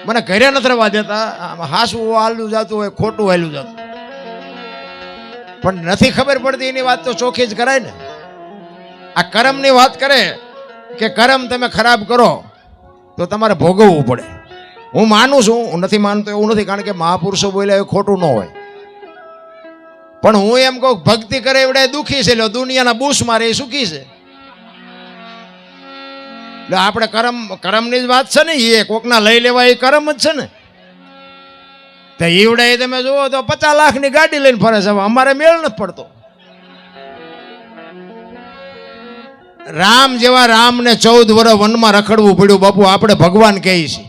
મને ઘરે નથી રહેવા દેતા. હાસું હાલું જતું હોય, ખોટું હાલું જતું, પણ નથી ખબર પડતી. એની વાત તો ચોખ્ખી જ કરાય ને. આ કર્મની વાત કરે કે કર્મ તમે ખરાબ કરો તો તમારે ભોગવવું પડે. હું માનું છું, હું નથી માનતો એવું નથી, કારણ કે મહાપુરુષો બોલ્યા એ ખોટું ન હોય. પણ હું એમ કહું, ભક્તિ કરે એવડે દુઃખી છે, એટલે દુનિયાના બૂસ મારે એ સુખી છે. એટલે આપણે કર્મની જ વાત છે ને, એ કોકના લઈ લેવા એ કર્મ જ છે ને. તો ઈવડે તમે જુઓ તો 50 લાખની ગાડી લઈને ફરે છે. અમારે મેળ નથી પડતો. રામ જેવા રામને 14 વર્ષ વનમાં રખડવું પડ્યું. બાપુ આપણે ભગવાન કહીએ છીએ,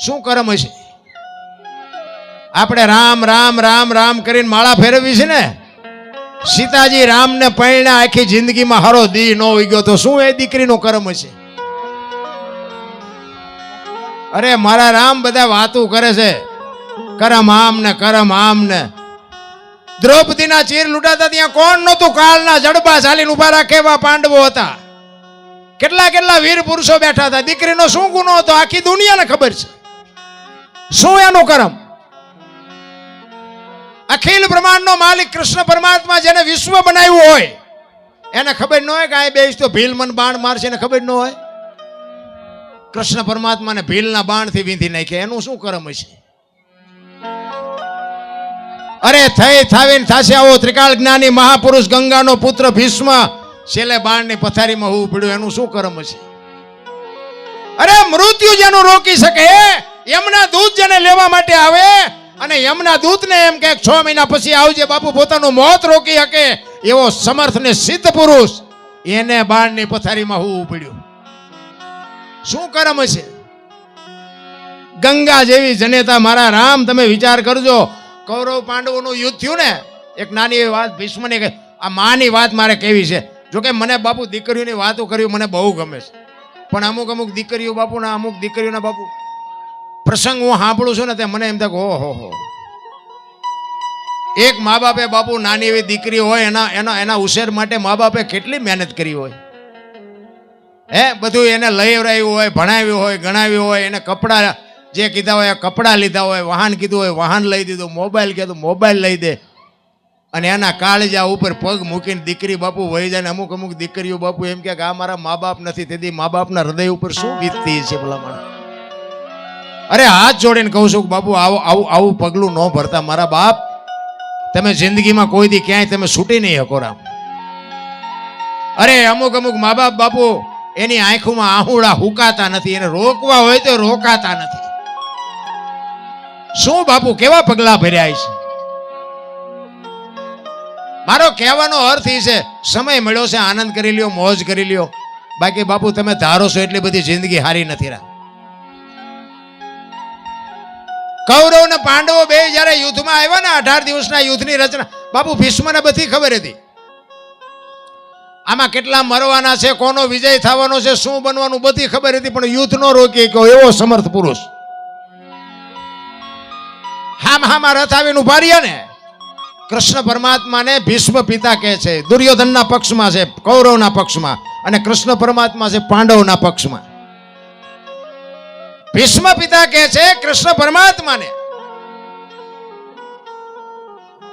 શું કર્મ હશે? આપણે રામ રામ રામ રામ કરીને માળા ફેરવી છે ને. સીતાજી રામને પૈણા આખી જિંદગીમાં હરો દી ન હોઈ ગયો, તો શું એ દીકરીનો કર્મ હશે? અરે મારા રામ બધા વાતું કરે છે, કરમ આમ ને કરમ આમ ને. દ્રૌપદીના ચીર લૂંટાતા ત્યાં કોણ નહોતું? કાળના જડબા ચાલીને ઉભા રાખે એવા પાંડવો હતા. કેટલા કેટલા વીર પુરુષો બેઠા હતા. દીકરીનો શું ગુનો હતો આખી દુનિયાને ખબર છે. શું એનો કર્મ? અખિલ બ્રહ્માંડનો માલિક કૃષ્ણ પરમાત્મા, જેને વિશ્વ બનાવ્યું હોય, એને ખબર ન હોય કે આ બેસ તો ભીલ મન બાણ મારશે, એને ખબર ન હોય? કૃષ્ણ પરમાત્માને ભીલના બાણથી વીંધી નાખે, એનું શું કર્મ હશે? અરે થઈ થાવીને થાશે આવો ત્રિકાળ જ્ઞાની મહાપુરુષ ગંગાનો પુત્ર ભીષ્મ છેલ્લે બાણની પથારીમાં હોવું પડ્યું, એનું શું કર્મ હશે? અરે મૃત્યુ જેનું રોકી શકે, યમના દૂત જેને લેવા માટે આવે, અને યમના દૂતને એમ કે 6 મહિના પછી આવજે બાપુ, પોતાનું મોત રોકી શકે એવો સમર્થ ને સિદ્ધ પુરુષ, એને બાણની પથારીમાં હોવું પડ્યું. શું કર્મ હશે? ગંગા જેવી જનેતા મારા રામ, તમે વિચાર કરજો. કૌરવ પાંડવોનું યુદ્ધ થયું ને, એક નાની એવી વાત ભીષ્મને કે આ માની વાત મારે કેવી છે. જોકે મને બાપુ દીકરીઓની વાતો કર્યું મને બહુ ગમે છે, પણ અમુક દીકરીઓ બાપુ ના, અમુક દીકરીઓના બાપુ પ્રસંગ હું સાંભળું છું ને, તે મને એમ થાય કે ઓહો. એક મા બાપે બાપુ નાની એવી દીકરી હોય, એના ઉછેર માટે મા બાપે કેટલી મહેનત કરી હોય. બધું એને લઈ આવ્યું હોય, ભણાવ્યું હોય, ગણાવ્યું હોય, એને કપડા જે કીધા હોય કપડાં લીધા હોય, વાહન કીધું હોય વાહન લઈ દીધું, મોબાઈલ કીધું મોબાઈલ લઈ દે, અને એના કાળજા ઉપર પગ મૂકીને દીકરી બાપુ વહી જાય. ને અમુક દીકરીઓ બાપુ એમ કે આ મારા મા બાપ નથી, તેથી મા બાપના હૃદય ઉપર શું વીતતી છે ભલામણ. અરે હાથ જોડીને કહું છું કે બાપુ આવું પગલું ન ભરતા મારા બાપ. તમે જિંદગીમાં કોઈ દી ક્યાંય તમે છૂટી નહીં શકો રામ. અરે અમુક મા બાપ બાપુ એની આંખોમાં આહુડા હુકાતા નથી, એને રોકવા હોય તો રોકાતા નથી. શું બાપુ કેવા પગલા ભર્યા છે? મારો કહેવાનો અર્થ એ છે, સમય મળ્યો છે આનંદ કરી લ્યો, મોજ કરી લ્યો. બાકી બાપુ તમે ધારો છો એટલી બધી જિંદગી હારી નથી રા. કૌરવ ને પાંડવો બે જયારે યુદ્ધમાં આવ્યા ને, 18 દિવસના યુદ્ધની રચના, બાપુ ભીષ્મને બધી ખબર હતી. આમાં કેટલા મરવાના છે, કોનો વિજય થવાનો છે, શું બનવાનું બધી ખબર હતી, પણ યુદ્ધ નો રોકી ગયો એવો સમર્થ પુરુષ. હામાં રથ આવીને ઉભા રહ્યા ને. કૃષ્ણ પરમાત્માને ભીષ્મ પિતા કહે છે. દુર્યોધનના પક્ષમાં છે, કૌરવના પક્ષમાં, અને કૃષ્ણ પરમાત્મા છે પાંડવના પક્ષમાં. ભીષ્મ પિતા કહે છે કૃષ્ણ પરમાત્માને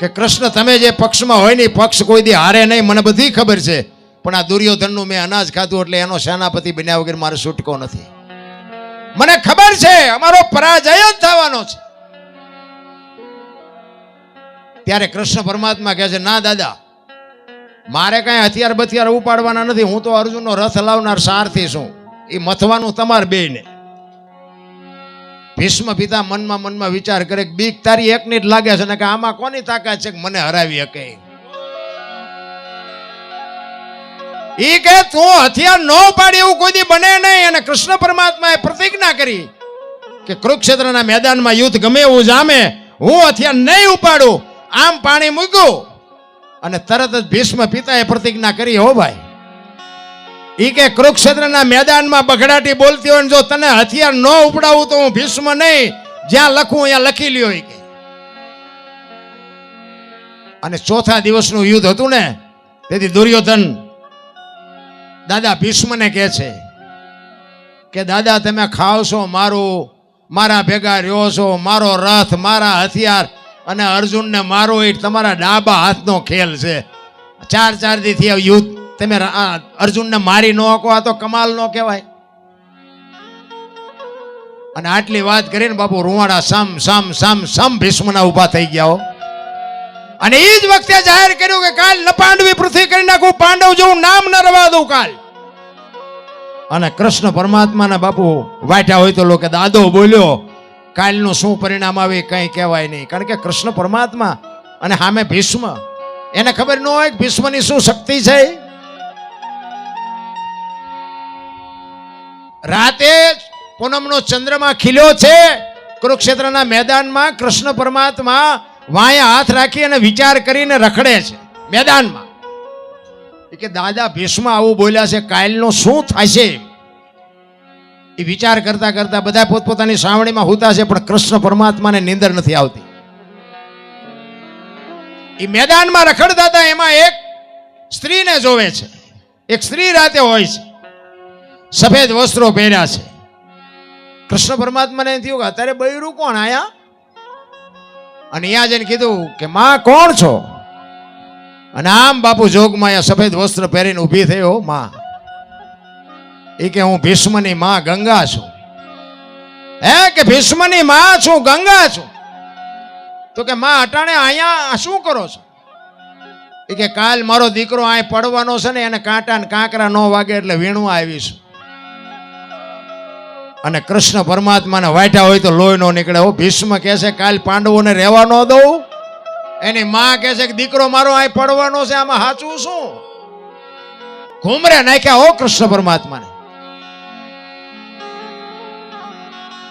કે કૃષ્ણ તમે જે પક્ષમાં હોય ને, પક્ષ કોઈ દી હારે નહીં, મને બધી ખબર છે, પણ આ દુર્યોધનનું મેં અનાજ ખાધું એટલે એનો સેનાપતિ બન્યા વગર મારે છૂટકો નથી. મને ખબર છે અમારો પરાજય જ થવાનો છે. ત્યારે કૃષ્ણ પરમાત્મા કહે છે ના દાદા, મારે કઈ હથિયાર બથિયાર ઉપાડવાના નથી, હું તો અર્જુનનો રથ લાવનાર સારથી છું, એ મથવાનું તમારે બેયને. ભીષ્મ પિતા મનમાં વિચાર કરે કે બીક તારી એકની જ લાગે છે ને, કે આમાં કોની તાકાત છે કે મને હરાવી શકે. ઈ કે તું હથિયાર ન ઉપાડી એવું કોઈ દી બને નહીં. અને કૃષ્ણ પરમાત્માએ પ્રતિજ્ઞા કરી કે કુરુક્ષેત્રના મેદાનમાં યુદ્ધ ગમે એવું જામે, હું હથિયાર નહીં ઉપાડું. આમ પાણી મૂક્યું અને તરત જ ભીષ્મ પિતાએ પ્રતિજ્ઞા કરી, હો ભાઈ, ઈ કે કુરુક્ષેત્રના મેદાનમાં બગડાટી બોલતી હોય, જો તને હથિયાર ન ઉપડાવું તો હું ભીષ્મ નહીં, જ્યાં લખું અહીંયા લખી લ્યો. કે અને ચોથા દિવસનું યુદ્ધ હતું ને, તેથી દુર્યોધન દાદા ભીષ્મને કહે છે કે દાદા તમે ખાવ છો મારું, મારા ભેગા રહ્યો છો, મારો રથ, મારા હથિયાર, અને અર્જુનને મારો એ તમારા ડાબા હાથનો ખેલ છે. 4 દી થી યુદ્ધ તમે અર્જુનને મારી ન શકો, આ તો કમાલ ન કહેવાય. અને આટલી વાત કરીને બાપુ રૂવાડા સમ સમ સમ સમ ભીષ્મના ઊભા થઈ ગયા હો. અને એ જ વખતે જાહેર કર્યું કે કાલ નપાંડવી પૃથ્વી કરી નાખું, પાંડવ જેવું નામ ન રવા દઉં કાલ. અને કૃષ્ણ પરમાત્માના બાપુ વાટ્યા હોય તો લોકો દાદો બોલ્યો, કાલનું શું પરિણામ આવે કઈ કહેવાય નહીં. કારણ કે કૃષ્ણ પરમાત્મા અને સામે ભીષ્મ, એને ખબર ન હોય કે ભીષ્મની શું શક્તિ છે. રાતે પૂનમનો ચંદ્રમા ખીલ્યો છે, કુરુક્ષેત્રના મેદાનમાં કૃષ્ણ પરમાત્મા વાયા હાથ રાખી અને વિચાર કરીને રખડે છે મેદાનમાં. કે દાદા ભીષ્મ આવું બોલ્યા છે, કાલનું શું થશે એ વિચાર કરતા કરતા બધા પોતપોતાની સાવણીમાં હુતા છે, પણ કૃષ્ણ પરમાત્માને નીંદર નથી આવતી. એ મેદાનમાં રખડતા હતા, એમાં એક સ્ત્રીને જોવે છે. એક સ્ત્રી રાતે હોય છે, સફેદ વસ્ત્રો પહેર્યા છે. કૃષ્ણ પરમાત્માને થયું કે અત્યારે બૈરું કોણ આયા? અને અહીંયા જઈને કીધું કે માં કોણ છો? અને આમ બાપુ જોગમાં સફેદ વસ્ત્ર પહેરીને ઊભી થયો માં. એ કે હું ભીષ્મની માં ગંગા છું. હે કે ભીષ્મની માં છું, ગંગા છું. તો કે માં અટાણે અહીંયા શું કરો છો? એ કે કાલ મારો દીકરો અહીં પડવાનો છે ને, એને કાંટા ને કાંકરા ન વાગે એટલે વીણવા આવીશું. અને કૃષ્ણ પરમાત્માને વાટ્યા હોય તો લોહી નો નીકળે. ભીષ્મ કહે છે કાલ પાંડવોને રહેવા ન દઉં. એની માં કહે છે કે દીકરો મારો અહીં પડવાનો છે, આમાં સાચું શું? ઘુમરે નાખ્યા હો કૃષ્ણ પરમાત્માને.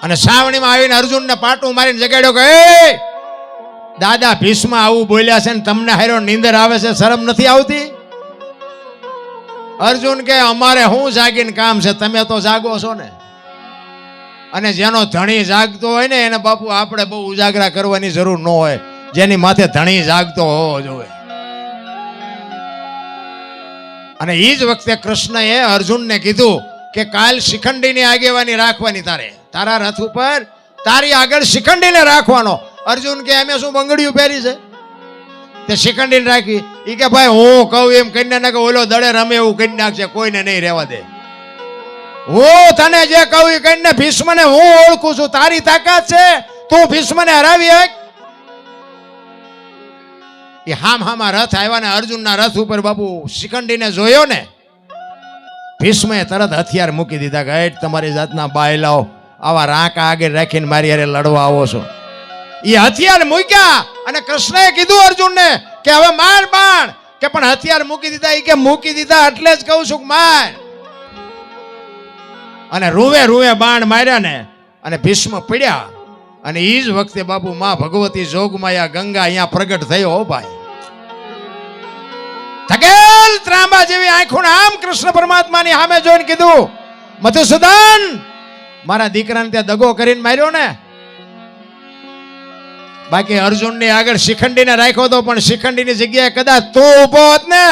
અને સાવણીમાં આવીને અર્જુનને પાટું મારીને જગાડ્યો કે એ દાદા ભીષ્મ આવું બોલ્યા છે ને તમને હારો નીંદર આવે છે, શરમ નથી આવતી? અર્જુન કે અમારે શું જાગીને કામ છે, તમે તો જાગો છો ને. અને જેનો ધણી જાગતો હોય ને એને બાપુ આપણે બહુ ઉજાગરા કરવાની જરૂર ન હોય, જેની માથે ધણી જાગતો હોવો જોઈએ. અને એ જ વખતે કૃષ્ણએ અર્જુનને કીધું કે કાલ શિખંડીની આગેવાની રાખવાની, તારા રથ ઉપર તારી આગળ શિખંડીને રાખવાનો. અર્જુન કે અમે શું બંગડીયું પહેરી છે તે શિખંડીને રાખી? એ કે ભાઈ હું કહું એમ કરીને નાખે, ઓલો દડે રમે એવું કરી નાખશે, કોઈને નહીં રહેવા દે. હું તને જે કહું એ કરીને ભીષ્મને હું ઓળખું છું, તારી તાકાત છે, તું ભીષ્મને હરાવી હક? એ હામાં રથ આવ્યા ને અર્જુનના રથ ઉપર બાપુ શિખંડીને જોયો ને, ભીષ્મે તરત હથિયાર મૂકી દીધા કે હેઠ તમારી જાતના બાયલાઓ આવા રાંકા આગળ રાખીને મારી હારે લડવા આવો છો. એ હથિયાર મૂક્યા અને કૃષ્ણએ કીધું અર્જુનને કે હવે માર બાણ. કે પણ હથિયાર મૂકી દીધા. એ કે મૂકી દીધા એટલે જ કહું છું કે માર. અને રૂવે રૂવે બાણ માર્યા ને અને ભીષ્મ પડ્યા. અને એ જ વખતે બાપુ માં ભગવતી જોગમાયા ગંગા અહીંયા પ્રગટ થયો. હો ભાઈ, થકેલ ત્રાંબા જેવી આંખો આમ કૃષ્ણ પરમાત્માની સામે જોઈને કીધું, મધુસૂદન મારા દીકરાને ત્યાં દગો કરીને માર્યો ને. બાકી અર્જુનની આગળ શિખંડીને રાખ્યો હતો, પણ શિખંડીની જગ્યાએ કદાચ તું ઉભો હોત ને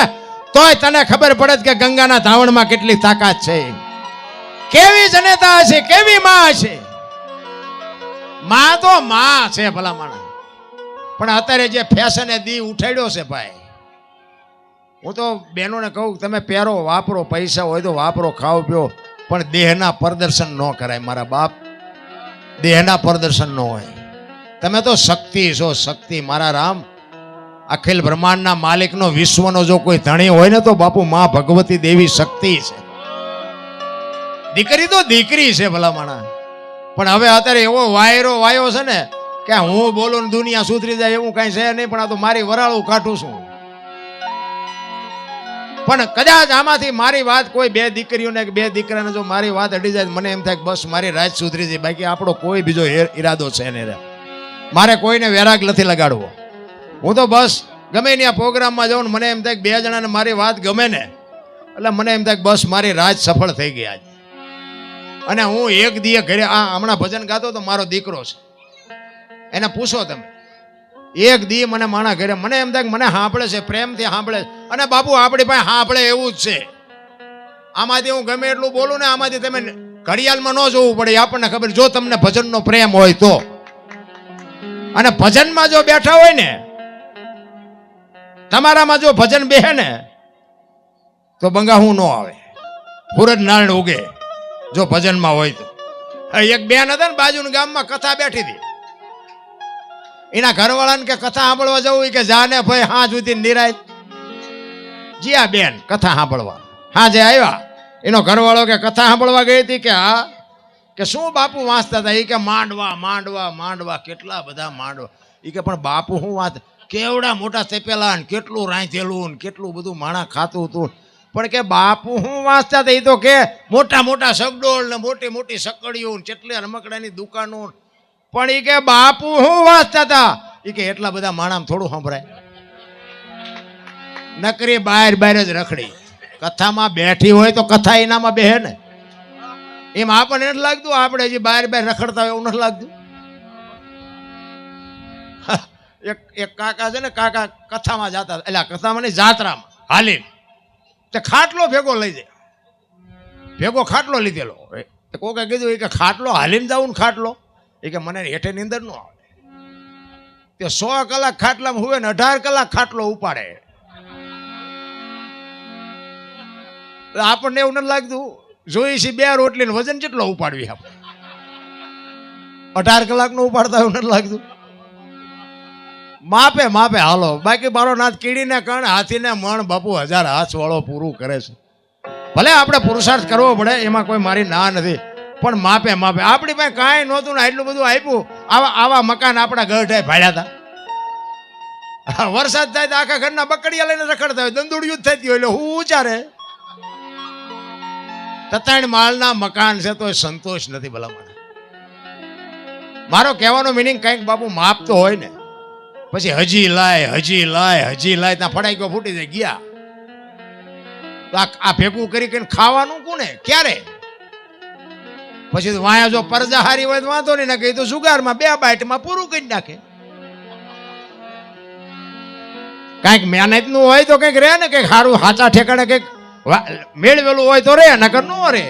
તોય તને ખબર પડત કે ગંગાના ધાવણમાં કેટલી તાકાત છે, કેવી જનેતા છે, કેવી માં છે. માં તો માં છે ભલા માણસ, પણ અત્યારે જે ફેશને દી ઉઠાડ્યો છે ભાઈ. હું તો બહેનોને કહું તમે પહેરો વાપરો, પૈસા હોય તો વાપરો, ખાઓ પીઓ, પણ દેહના પ્રદર્શન ન કરાય મારા બાપ. દેહના પ્રદર્શન ન હોય. તમે તો શક્તિ છો, શક્તિ મારા રામ. અખિલ બ્રહ્માંડના માલિકનો, વિશ્વનો જો કોઈ ધણી હોય ને તો બાપુ માં ભગવતી દેવી શક્તિ છે. દીકરી તો દીકરી છે ભલા માણા. પણ હવે અત્યારે એવો વાયરો વાયો છે ને કે હું બોલું ને દુનિયા સુધરી જાય એવું કઈ છે નહીં. પણ આ તો મારી વરાળું કાઢું છું. પણ કદાચ આમાંથી મારી વાત કોઈ બે દીકરીઓને કે બે દીકરાને જો મારી વાત અડી જાય, મને એમ થાય કે બસ મારી રાત સુધરી જાય. બાકી આપણો કોઈ બીજો ઈરાદો છે ને. મારે કોઈને વેરાગ નથી લગાડવો. હું તો બસ ગમે ત્યાં પ્રોગ્રામમાં જાઉં ને મને એમ થાય કે બે જણાને મારી વાત ગમે ને એટલે મને એમ થાય કે બસ મારી રાત સફળ થઈ ગઈ આજે. અને હું એક દીએ ઘરે હમણાં ભજન ગાતો તો મારો દીકરો છે, એને પૂછો તમે, એક દી મને માણા ઘરે મને એમ થાય કે મને સાંભળે છે, પ્રેમથી સાંભળે. અને બાપુ આપણી પાસે સાંભળે એવું જ છે. આમાંથી હું ગમે એટલું બોલું ને આમાંથી તમે ઘડિયાળમાં ન જોવું પડે, આપણને ખબર. જો તમને ભજનનો પ્રેમ હોય તો, અને ભજનમાં જો બેઠા હોય ને, તમારામાં જો ભજન બેહે ને તો બંગાહું ન આવે, સૂરજ નારાયણ ઉગે જો ભજનમાં હોય તો. એક બેન હતા ને બાજુના ગામમાં, કથા બેઠી હતી. એના ઘરવાળાને કે કથા સાંભળવા જવું, કે જાને ભાઈ હા સુધી નિરાય. જીયા બેન કથા સાંભળવા હાજે આવ્યા. એનો ઘરવાળો કે કથા સાંભળવા ગઈ હતી, કે હા. કે શું બાપુ વાંચતા હતા? એ કે માંડવા માંડવા માંડવા, કેટલા બધા માંડવા. એ કે પણ બાપુ શું વાત, કેવડા મોટા સેપેલા ને કેટલું રાંધેલું ને કેટલું બધું માણા ખાતું હતું. પણ કે બાપુ શું વાંચતા હતા? એ તો કે મોટા મોટા સગડોળ ને મોટી મોટી સકડીઓ ને કેટલી રમકડાની દુકાનો. પણ એ કે બાપુ શું વાંચતા હતા? એ કે એટલા બધા માણામાં થોડું સંભળાય, નકરી બહાર બહાર જ રખડી. કથામાં બેઠી હોય તો કથા એનામાં બેહે ને. એમ આપણને નથી લાગતું આપણે હજી બહાર બહાર રખડતા હોય એવું નથી લાગતું? એક કાકા છે ને, કાકા કથામાં જતા, એટલે કથામાં નહીં, જાત્રામાં હાલી તે ખાટલો ભેગો લઈ જાય. ભેગો ખાટલો લીધેલો. કોકે કીધું કે ખાટલો હાલીને જાવું ને ખાટલો, એ કે મને હેઠે નીંદર ન આવે. તે 100 કલાક ખાટલામાં હુવે ને 18 કલાક ખાટલો ઉપાડે. આપણને એવું નથી લાગતું? જોઈ છે 2 રોટલી ને વજન કેટલો ઉપાડવી આપણે? 18 કલાક નો ઉપાડતા એવું નથી લાગતું? માપે માપે હાલો. બાકી મારો નાથ કીડીને કણ હાથીને મણ બાપુ 1000 હાથ વાળો પૂરું કરે છે. ભલે આપણે પુરુષાર્થ કરવો પડે, એમાં કોઈ મારી ના નથી, પણ માપે માપે. આપણી પાસે કાંઈ નહોતું ને એટલું બધું આપ્યું. આવા મકાન આપણા ગઢાય ભાડ્યા હતા. વરસાદ થાય તો આખા ઘરના બકડિયા લઈને રખડતા હોય, દંદુડિયું જ થતી હોય, એટલે હું ઉચારે 3 માળના મકાન છે તો સંતોષ નથી ભલામણ. મારો કહેવાનો મિનિંગ કંઈક બાપુ માપ તો હોય ને. પછી હજી લાય ત્યાં ફડાઈ ગયો, ફૂટી જાય ગયા. તો આ ભેગું કરી કરીને ખાવાનું કોને ક્યારે? પછી વાયા જો પરજા હારી હોય તો વાંધો નહીં, નાખે તો જુગારમાં 2 બાઈટમાં પૂરું કરી નાખે. કાંઈક મહેનત નું હોય તો કંઈક રહે ને, કંઈક સારું સાચા ઠેકાણે કંઈક મેળવેલું હોય તો રે, નકર ન રે.